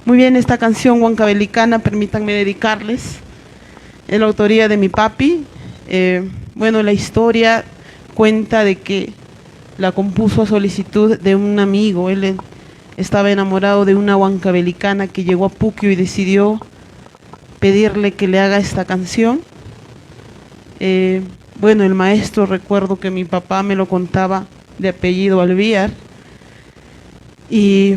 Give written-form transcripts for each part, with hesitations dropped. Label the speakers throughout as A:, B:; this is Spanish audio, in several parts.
A: Muy bien, esta canción huancabelicana, permítanme dedicarles, es la autoría de mi papi. Bueno, la historia cuenta de que la compuso a solicitud de un amigo. Él estaba enamorado de una huancabelicana que llegó a Puquio y decidió pedirle que le haga esta canción. Bueno, el maestro, recuerdo que mi papá me lo contaba, de apellido Alviar, y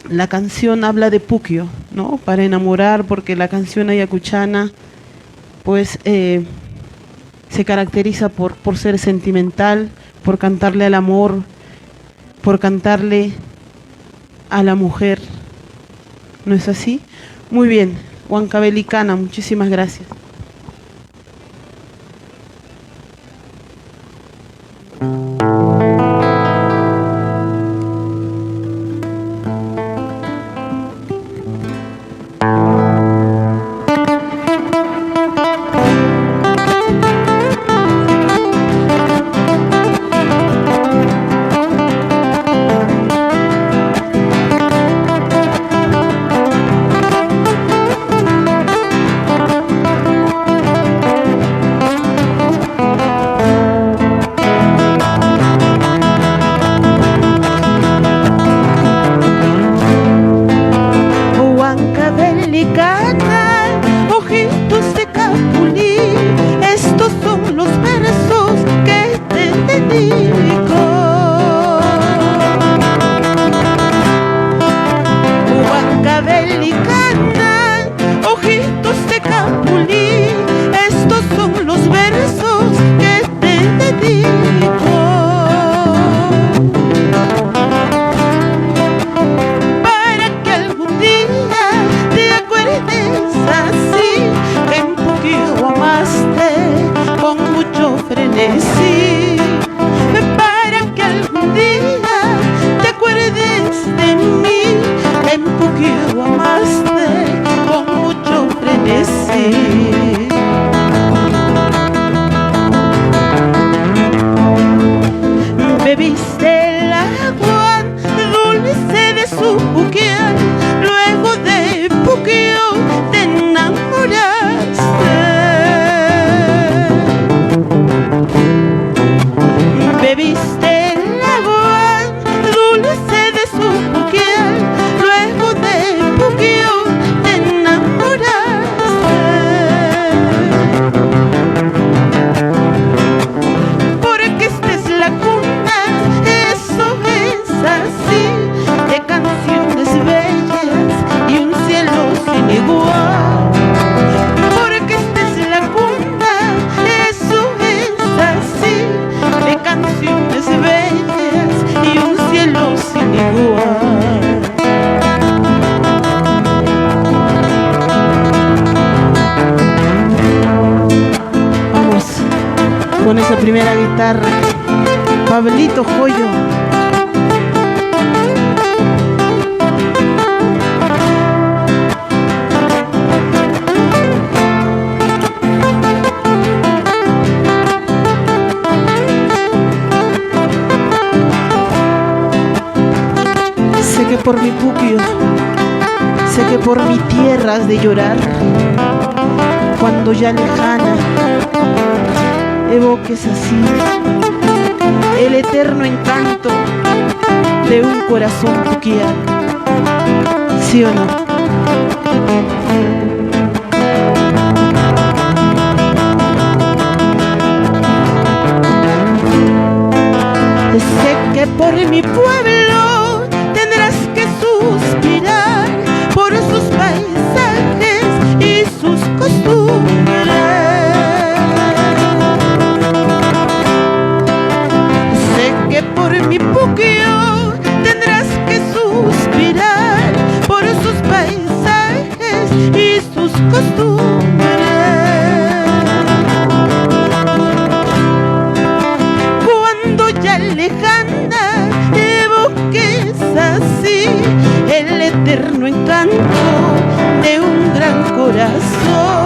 A: la canción habla de Puquio, ¿no? Para enamorar, porque la canción ayacuchana pues se caracteriza por ser sentimental, por cantarle al amor, por cantarle a la mujer. ¿No es así? Muy bien, huancabelicana, muchísimas gracias.
B: Ojitos de capulí, estos son los versos que te dedico. Huancabelicana, ojitos de capulí, estos son los versos que te dedico. Para que algún día te acuerdes así, que en Puquio amaste con mucho frenesí. Para que algún día te acuerdes de mí, que en Puquio amaste con mucho frenesí. Bebiste el agua dulce de su Puquial, luego de Puquio te enamoraste. Bebiste el agua dulce de su Puquial, luego de Puquio te enamoraste. Porque esta es la cuna, eso es así, de canciones bellas y un cielo sin igual. Porque esta es la cuna, eso es así, de canciones bellas y un cielo sin igual.
A: Vamos con esa primera guitarra, Pablito Joyo. Sé que por mi Puquio, sé que por mi tierra has de llorar, cuando ya lejana evoques así el eterno encanto de un corazón puquial. ¿Sí o no? Sé que por mi pueblo tendrás que suspirar, por sus paisajes y sus costumbres. Sé que por mi Puquio tendrás que suspirar, por sus paisajes y sus costumbres. Cuando ya lejana evoques así el eterno encanto de un gran corazón.